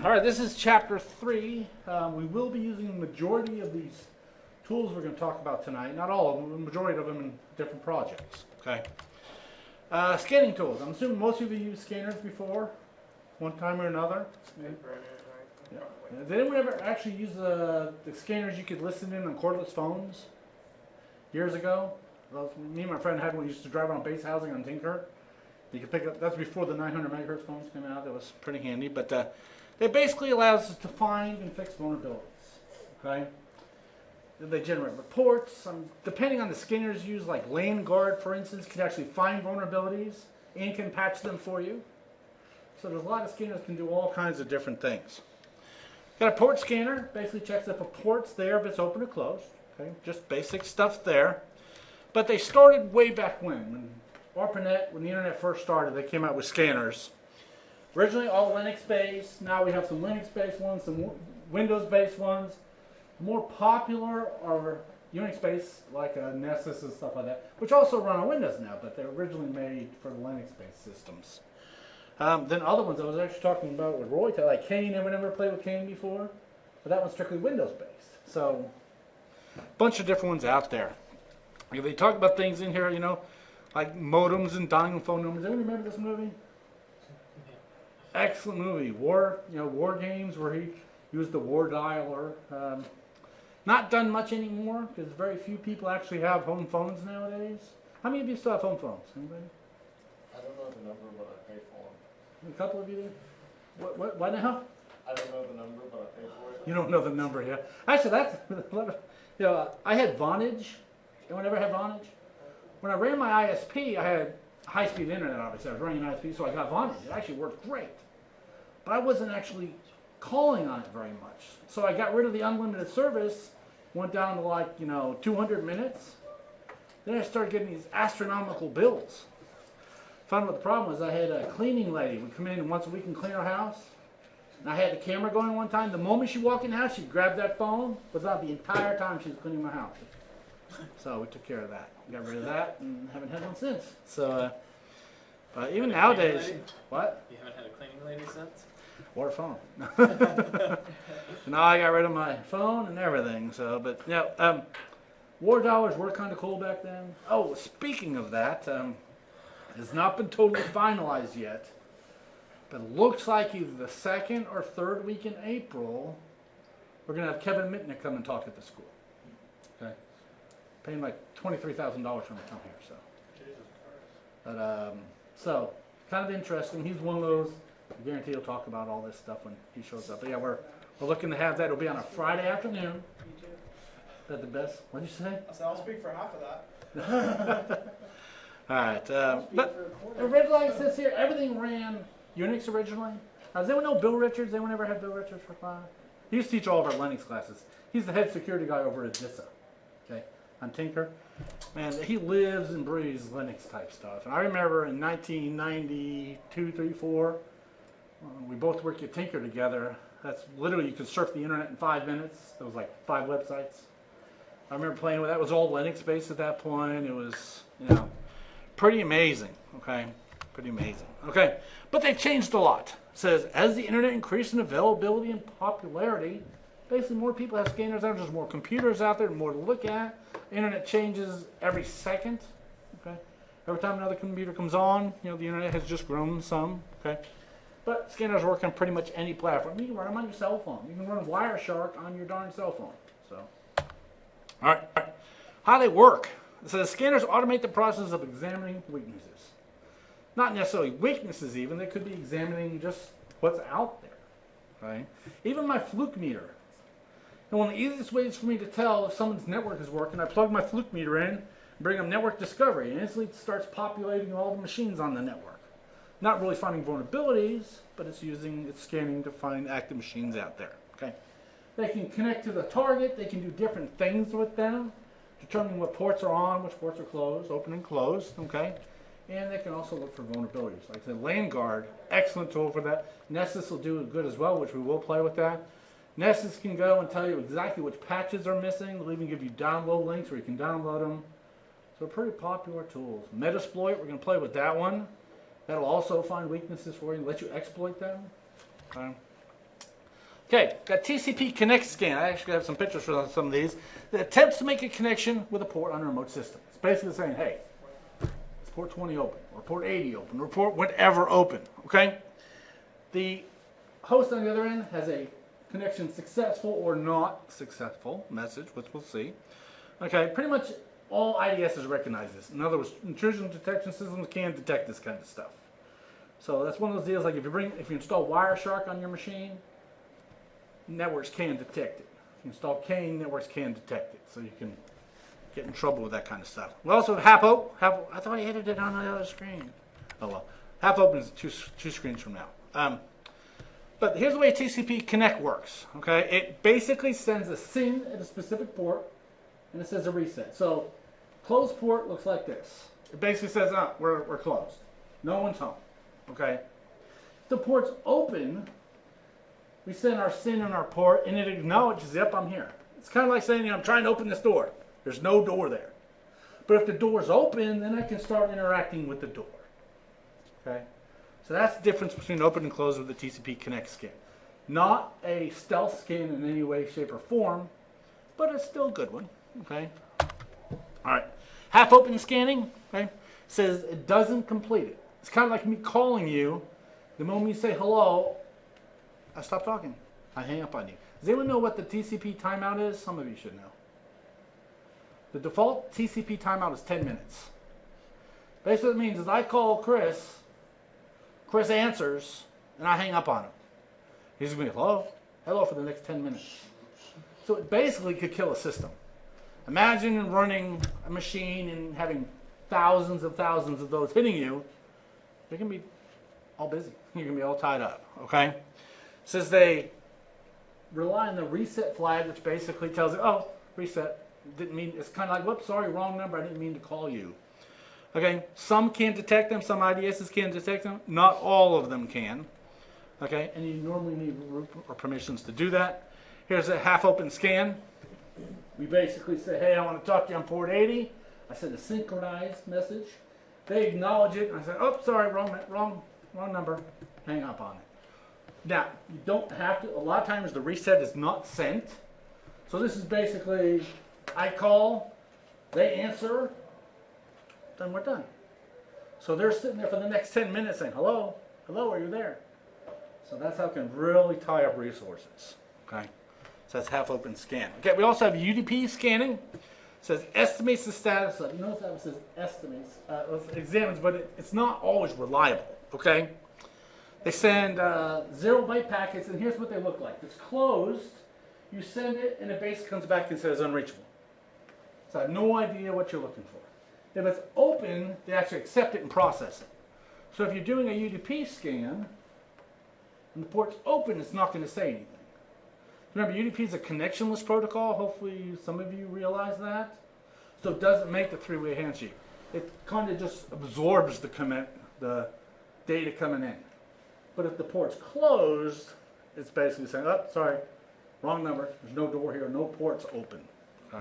All right, this is chapter 3. We will be using the majority of these tools we're going to talk about tonight. Not all of them, the majority of them in different projects. Okay. Scanning tools. I'm assuming most of you have used scanners before, one time or another. Yeah. Did anyone ever actually use the scanners you could listen in on cordless phones years ago? Me and my friend had one. We used to drive around base housing on Tinker. You could pick up. That's before the 900 megahertz phones came out. That was pretty handy. But it basically allows us to find and fix vulnerabilities. Okay. They generate reports. Depending on the scanners used, like LandGuard, for instance, can actually find vulnerabilities and can patch them for you. So there's a lot of scanners that can do all kinds of different things. Got a port scanner. Basically checks if a port's there, if it's open or closed. Okay. Just basic stuff there. But they started way back when ARPANET, when the internet first started, they came out with scanners. Originally all Linux-based. Now we have some Linux-based ones, some Windows-based ones. The more popular are Unix-based, like Nessus and stuff like that, which also run on Windows now, but they're originally made for the Linux-based systems. Then other ones I was actually talking about with Roy, like Kane. Anyone ever played with Kane before? But that one's strictly Windows-based. So a bunch of different ones out there. They talk about things in here, you know, like modems and dialing phone numbers. Anyone remember this movie? Excellent movie. War games where he used the war dialer. Not done much anymore because very few people actually have home phones nowadays. How many of you still have home phones? Anybody? I don't know the number, but I pay for them. A couple of you do? What now? I don't know the number, but I pay for it. You don't know the number, yeah. Actually, that's, you know, I had Vonage. Anyone ever had Vonage? When I ran my ISP, I had high-speed internet, obviously. I was running an ISP, so I got Vonage. It actually worked great. But I wasn't actually calling on it very much. So I got rid of the unlimited service, went down to like, 200 minutes. Then I started getting these astronomical bills. Found out what the problem was. I had a cleaning lady would come in once a week and clean our house. And I had the camera going one time. The moment she walked in the house, she'd grab that phone. Was out the entire time she was cleaning my house. So we took care of that. Got rid of that and haven't had one since. So, even nowadays, what? You haven't had a cleaning lady since? Or a phone. Now I got rid of my phone and everything. So, but yeah, war dollars were kind of cool back then. Oh, speaking of that, has not been totally finalized yet, but it looks like either the second or third week in April, we're gonna have Kevin Mitnick come and talk at the school. Okay. Paying like $23,000 for him to come here, so. But so kind of interesting. He's one of those. I guarantee he'll talk about all this stuff when he shows up. But yeah, we're looking to have that. It'll be on a Friday afternoon. Is that the best? What'd you say? I said I'll speak for half of that. All right. But originally, it says here, everything ran Unix originally. Does anyone know Bill Richards? Anyone ever had Bill Richards for class? He used to teach all of our Linux classes. He's the head security guy over at DISA. Okay. On Tinker. Man, he lives and breathes Linux type stuff. And I remember in 1992, 3, 4, we both worked at Tinker together. That's literally, you could surf the internet in 5 minutes. There was like 5 websites. I remember playing with that. It was all Linux based at that point. It was, pretty amazing. Okay, pretty amazing. Okay, but they've changed a lot. It says, as the internet increased in availability and popularity, basically more people have scanners out. There's more computers out there, more to look at. The internet changes every second. Okay, every time another computer comes on, the internet has just grown some. Okay. But scanners work on pretty much any platform. You can run them on your cell phone. You can run Wireshark on your darn cell phone. So, all right. How they work. It says scanners automate the process of examining weaknesses. Not necessarily weaknesses even. They could be examining just what's out there. Right? Even my fluke meter. And one of the easiest ways for me to tell if someone's network is working, I plug my fluke meter in, bring up network discovery, and instantly it starts populating all the machines on the network. Not really finding vulnerabilities, but it's scanning to find active machines out there. Okay, they can connect to the target. They can do different things with them, determining what ports are on, which ports are closed, open and closed. Okay, and they can also look for vulnerabilities. Like I said, LandGuard, excellent tool for that. Nessus will do it good as well, which we will play with that. Nessus can go and tell you exactly which patches are missing. They'll even give you download links where you can download them. So pretty popular tools. Metasploit, we're going to play with that one. That'll also find weaknesses for you and let you exploit them. Okay. Okay, got TCP Connect scan. I actually have some pictures for some of these. That attempts to make a connection with a port on a remote system. It's basically saying, hey, is port 20 open, or port 80 open, or port whatever open, okay? The host on the other end has a connection successful or not successful message, which we'll see. Okay, pretty much all IDSs recognize this. In other words, intrusion detection systems can detect this kind of stuff. So that's one of those deals like if you install Wireshark on your machine, networks can detect it. If you install Kane, networks can detect it. So you can get in trouble with that kind of stuff. We also have HAPO. I thought I edited it on the other screen. Oh well. HAPO is two screens from now. But here's the way TCP Connect works. Okay, it basically sends a SYN at a specific port, and it says a reset. So closed port looks like this. It basically says, we're closed. No one's home. Okay. If the port's open, we send our SYN on our port, and it acknowledges, yep, I'm here. It's kind of like saying, I'm trying to open this door. There's no door there. But if the door's open, then I can start interacting with the door. Okay. So that's the difference between open and closed with the TCP Connect scan. Not a stealth scan in any way, shape, or form, but it's still a good one. Okay. All right. Half open scanning. Okay. Says it doesn't complete it. It's kind of like me calling you. The moment you say hello, I stop talking. I hang up on you. Does anyone know what the TCP timeout is? Some of you should know. The default TCP timeout is 10 minutes. Basically what it means is I call Chris answers, and I hang up on him. He's going to be, hello for the next 10 minutes. So it basically could kill a system. Imagine running a machine and having thousands of those hitting you. You're going to be all busy. You're going to be all tied up, okay? It says they rely on the reset flag, which basically tells it, reset. Didn't mean, it's kind of like, whoops, sorry, wrong number. I didn't mean to call you. Okay, some can detect them. Some IDSs can detect them. Not all of them can. Okay, and you normally need root or permissions to do that. Here's a half-open scan. We basically say, hey, I want to talk to you on port 80. I send a synchronized message. They acknowledge it. And I say, oh, sorry, wrong number. Hang up on it. Now, you don't have to. A lot of times the reset is not sent. So this is basically, I call, they answer, then we're done. So they're sitting there for the next 10 minutes saying, hello, are you there? So that's how it can really tie up resources. Okay, so that's half open scan. Okay, we also have UDP scanning. It says estimates the status of, notice how it says estimates, examines, but it's not always reliable. Okay, they send 0-byte packets, and here's what they look like. It's closed, you send it, and it basically comes back and says unreachable. So I have no idea what you're looking for. If it's open, they actually accept it and process it. So if you're doing a UDP scan, and the port's open, it's not going to say anything. Remember, UDP is a connectionless protocol. Hopefully some of you realize that. So it doesn't make the three-way handshake. It kind of just absorbs the data coming in. But if the port's closed, it's basically saying, oh, sorry, wrong number. There's no door here. No port's open. All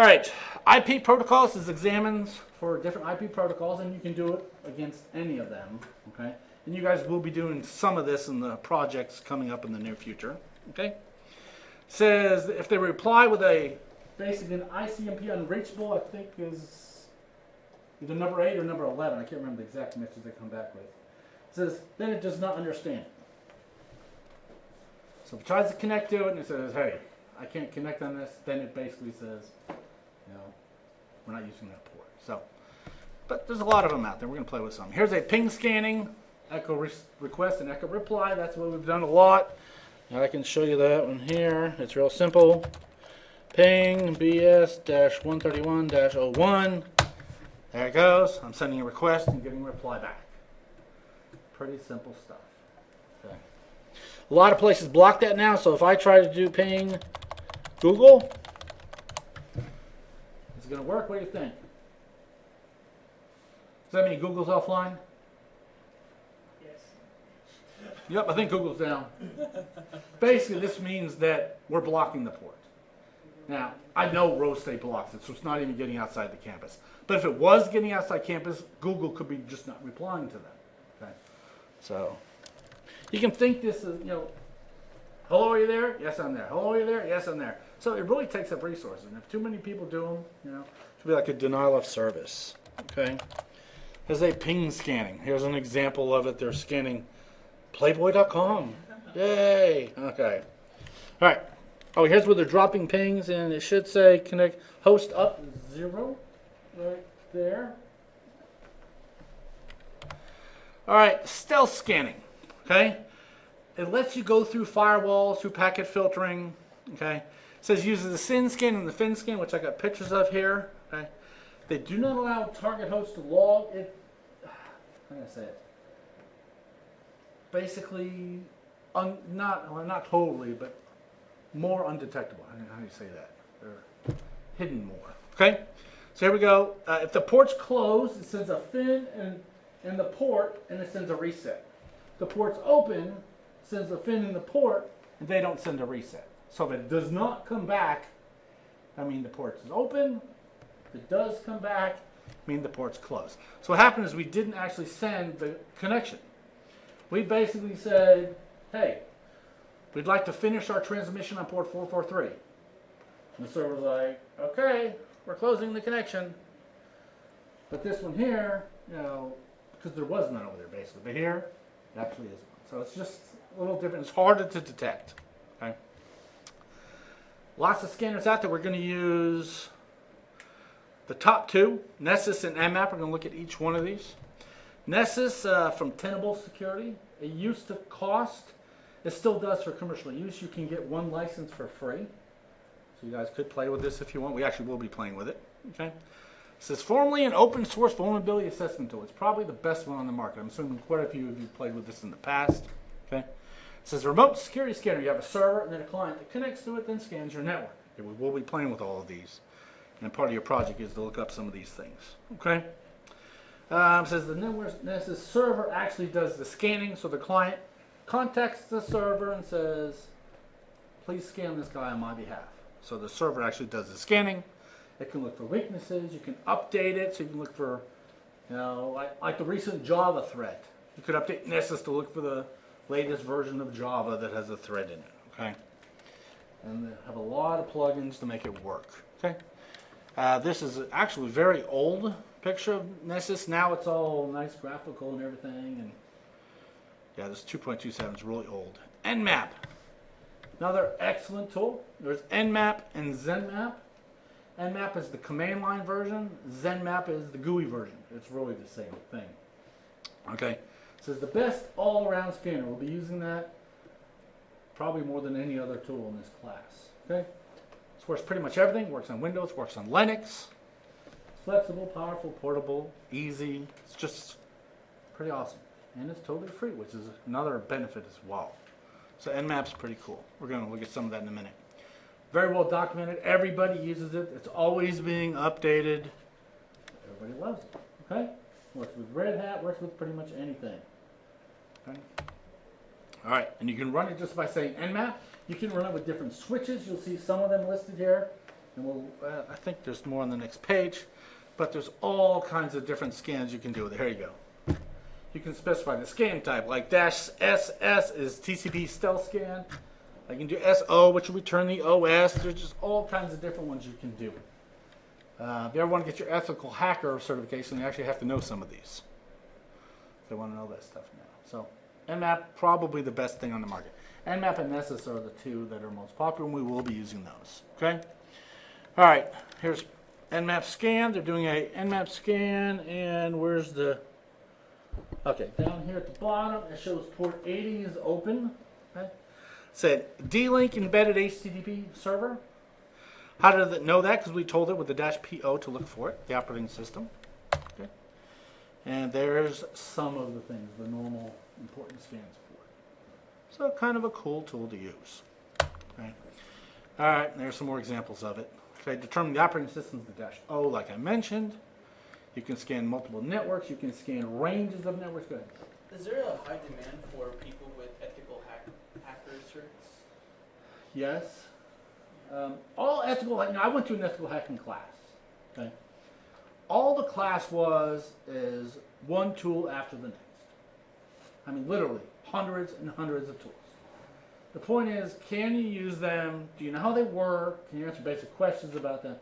right. IP protocols is examines for different IP protocols, and you can do it against any of them. Okay. And you guys will be doing some of this in the projects coming up in the near future. Okay. Says if they reply with basically an ICMP unreachable, I think is either number 8 or number 11. I can't remember the exact message they come back with. It says then it does not understand it. So if it tries to connect to it and it says, hey, I can't connect on this, then it basically says, we're not using that port. So, but there's a lot of them out there. We're going to play with some. Here's a ping scanning, echo request and echo reply. That's what we've done a lot. Now I can show you that one here. It's real simple. Ping BS-131-01. There it goes. I'm sending a request and getting a reply back. Pretty simple stuff. Okay. A lot of places block that now, so if I try to do ping Google, is it going to work? What do you think? Does that mean Google's offline? Yes. Yep, I think Google's down. Basically, this means that we're blocking the port. Now, I know Rose State blocks it, so it's not even getting outside the campus. But if it was getting outside campus, Google could be just not replying to them. Okay? So, you can think this is, Hello, are you there? Yes, I'm there. Hello, are you there? Yes, I'm there. So it really takes up resources. And if too many people do them, you know, it should be like a denial of service. Okay. There's a ping scanning. Here's an example of it. They're scanning Playboy.com. Yay. Okay. All right. Oh, here's where they're dropping pings, and it should say connect host up 0 right there. All right, stealth scanning. Okay. It lets you go through firewalls, through packet filtering. Okay. It says uses the SYN scan and the FIN scan, which I got pictures of here. Okay. They do not allow target host to log it. How can I say it? Basically, not totally, but more undetectable. How do you say that? They're hidden more. Okay. So here we go. If the port's closed, it sends a FIN in the port, and it sends a reset. If the port's open, it sends a FIN in the port, and they don't send a reset. So if it does not come back, I mean the port is open. If it does come back, I mean the port's closed. So what happened is we didn't actually send the connection. We basically said, hey, we'd like to finish our transmission on port 443. And the server's like, okay, we're closing the connection. But this one here, you know, because there was none over there basically, but here, it actually is one. So it's just a little different. It's harder to detect. Okay. Lots of scanners out there. We're going to use the top two, Nessus and NMap. We're going to look at each one of these. Nessus from Tenable Security. It used to cost. It still does for commercial use. You can get one license for free. So you guys could play with this if you want. We actually will be playing with it. Okay. It says formerly an open source vulnerability assessment tool. It's probably the best one on the market. I'm assuming quite a few of you played with this in the past. Okay. It says remote security scanner. You have a server and then a client that connects to it, then scans your network. Okay, we will be playing with all of these. And part of your project is to look up some of these things. Okay. It says the Nessus server actually does the scanning, so the client contacts the server and says, please scan this guy on my behalf. So the server actually does the scanning. It can look for weaknesses. You can update it, so you can look for, you know, like the recent Java threat. You could update Nessus to look for the latest version of Java that has a thread in it. Okay, and they have a lot of plugins to make it work. Okay, this is actually a very old picture of Nessus. Now it's all nice graphical and everything, and yeah, this 2.27 is really old. NMap, another excellent tool. There's NMap and ZenMap. NMap is the command line version. ZenMap is the GUI version. It's really the same thing. Okay, it says the best all-around scanner. We'll be using that probably more than any other tool in this class. Okay, this works pretty much everything. Works on Windows. Works on Linux. Flexible, powerful, portable, easy. It's just pretty awesome. And it's totally free, which is another benefit as well. So NMap's pretty cool. We're going to look at some of that in a minute. Very well documented. Everybody uses it. It's always being updated. Everybody loves it. Okay? Works with Red Hat, works with pretty much anything. Okay? All right, and you can run it just by saying NMap. You can run it with different switches. You'll see some of them listed here. And we'll, I think there's more on the next page. But there's all kinds of different scans you can do with it. Here you go. You can specify the scan type, like -SS is TCP stealth scan. I can do SO, which will return the OS. There's just all kinds of different ones you can do. If you ever want to get your ethical hacker certification, you actually have to know some of these. They want to know that stuff now. So NMap, probably the best thing on the market. NMap and Nessus are the two that are most popular, and we will be using those. Okay? All right, here's NMap scan. They're doing a NMap scan, and where's the... Okay, down here at the bottom, it shows port 80 is open. Okay? It said D-Link embedded HTTP server. How did it know that? Because we told it with the -PO to look for it, the operating system. Okay. And there's some of the things, the normal important scans for it. So kind of a cool tool to use. Okay. All right, and there's some more examples of it. Okay, determine the operating system is the -O, like I mentioned. You can scan multiple networks. You can scan ranges of networks. Go ahead. Is there a high demand for people with ethical hacker certs? Yes. All ethical, you know, I went to an ethical hacking class. Okay. All the class is one tool after the next. I mean, literally, hundreds and hundreds of tools. The point is, can you use them? Do you know how they work? Can you answer basic questions about them?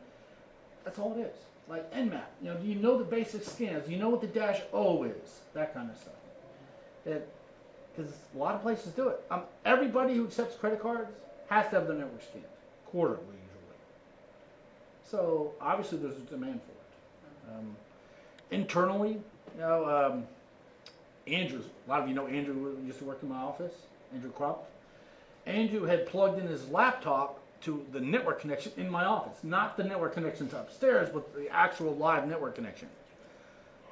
That's all it is. Like NMap, do you know the basic scans? Do you know what the -O is? That kind of stuff. Because a lot of places do it. Everybody who accepts credit cards has to have their network scanned quarterly usually. So obviously there's a demand for it. Internally, Andrew, a lot of you know Andrew who used to work in my office, Andrew Krupp. Andrew had plugged in his laptop to the network connection in my office, not the network connection to upstairs, but the actual live network connection.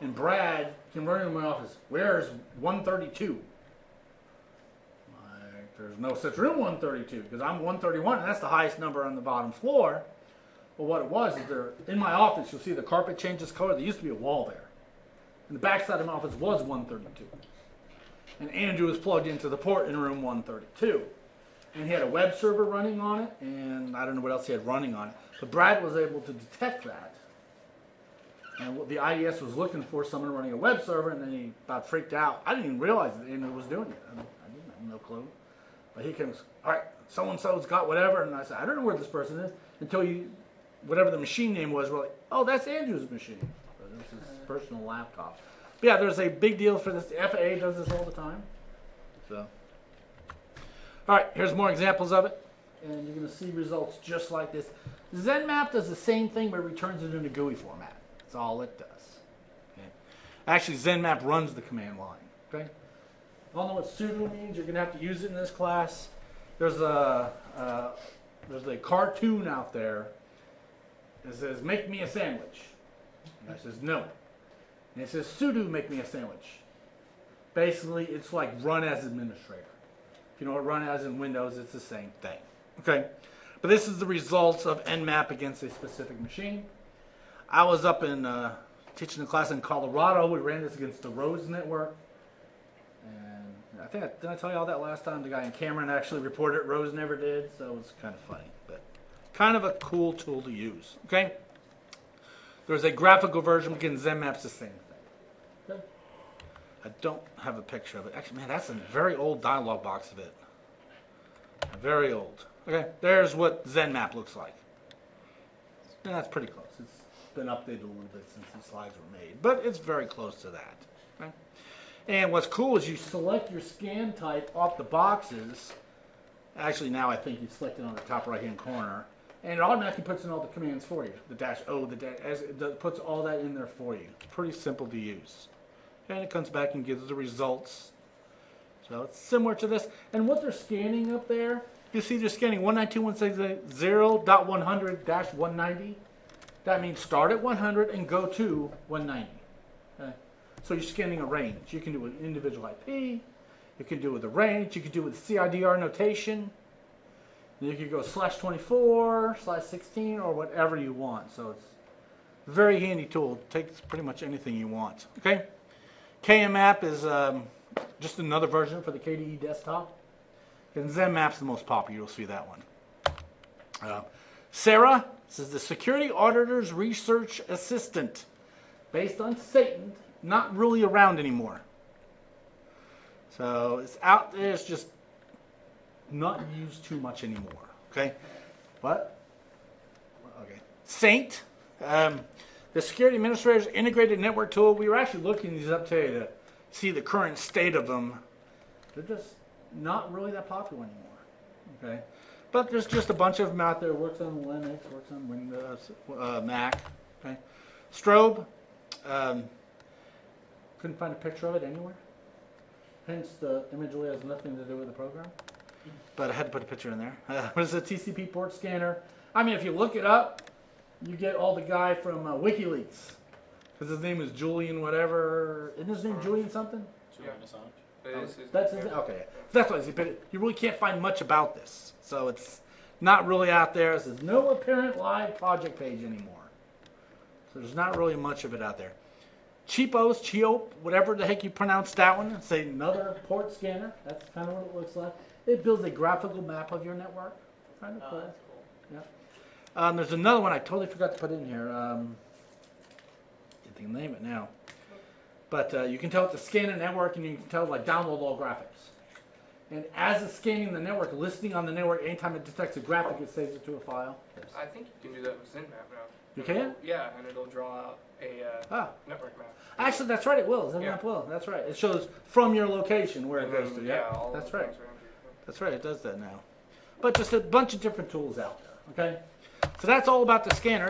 And Brad came running into my office, where's 132? There's no such room 132, because I'm 131, and that's the highest number on the bottom floor. Well, what it was is in my office, you'll see the carpet changes color. There used to be a wall there. And the backside of my office was 132. And Andrew was plugged into the port in room 132. And he had a web server running on it, and I don't know what else he had running on it. But Brad was able to detect that. And what the IDS was looking for, someone running a web server, and then he about freaked out. I didn't even realize that Andrew was doing it. I didn't have no clue. But he comes, all right, so-and-so's got whatever. And I said, I don't know where this person is. Until whatever the machine name was, we're like, oh, that's Andrew's machine. So this is his personal laptop. But yeah, there's a big deal for this. The FAA does this all the time. So, all right, here's more examples of it. And you're going to see results just like this. NMap does the same thing, but returns it in a GUI format. That's all it does. Okay? Actually, NMap runs the command line. Okay? You all know what sudo means. You're going to have to use it in this class. There's a cartoon out there that says, make me a sandwich. And I says, no. And it says, sudo make me a sandwich. Basically, it's like run as administrator. If you know what run as in Windows, it's the same thing. Okay? But this is the results of NMap against a specific machine. I was up in teaching a class in Colorado. We ran this against the Rose network. And I think, did I tell you all that last time? The guy in Cameron actually reported it. Rose never did, so it was kind of funny. But kind of a cool tool to use. Okay? There's a graphical version against NMap's the same thing. Okay? I don't have a picture of it. Actually, man, that's a very old dialog box of it. Very old. Okay, there's what NMap looks like. And that's pretty close. It's been updated a little bit since these slides were made, but it's very close to that. Okay? And what's cool is you select your scan type off the boxes. Actually, now I think you select it on the top right-hand corner, and it automatically puts in all the commands for you. The -O, the -S, it puts all that in there for you. It's pretty simple to use. And it comes back and gives the results. So it's similar to this. And what they're scanning up there, you see they're scanning 192.168.0.100-190. That means start at 100 and go to 190. Okay? So you're scanning a range. You can do an individual IP. You can do it with a range. You can do it with CIDR notation. You can go /24, /16, or whatever you want. So it's a very handy tool. It takes pretty much anything you want. Okay? KMap is just another version for the KDE desktop. And ZenMap's the most popular. You'll see that one. Sarah, this is the Security Auditor's Research Assistant. Based on Satan, not really around anymore. So it's out there. It's just not used too much anymore. Okay? What? Okay. Saint. The Security Administrator's Integrated Network Tool. We were actually looking these up today to see the current state of them. They're just not really that popular anymore. Okay? But there's just a bunch of them out there. Works on Linux, works on Windows, Mac. Okay? Strobe. Couldn't find a picture of it anywhere. Hence, the image really has nothing to do with the program. But I had to put a picture in there. What is a TCP port scanner? I mean, if you look it up, you get all the guy from WikiLeaks. Because his name is Julian whatever. Isn't his name Julian something? Julian Assange. That's his name? Okay. That's what I see. But you really can't find much about this. So it's not really out there. There's no apparent live project page anymore. So there's not really much of it out there. Cheope, whatever the heck you pronounce that one. It's another port scanner. That's kind of what it looks like. It builds a graphical map of your network. Kind of cool. That's cool. Yeah. There's another one I totally forgot to put in here. Can't think of the name of it now. But you can tell it to scan a network, and you can tell it like download all graphics. And as it's scanning the network, listening on the network, anytime it detects a graphic, it saves it to a file. I think you can do that with NMap now. You can? Yeah, and it'll draw out a network map. Actually, that's right. It will. NMap Yeah. will. That's right. It shows from your location where it goes to. Yeah, all that's the right. things around you. That's right. It does that now. But just a bunch of different tools out there. Okay. So that's all about the scanner.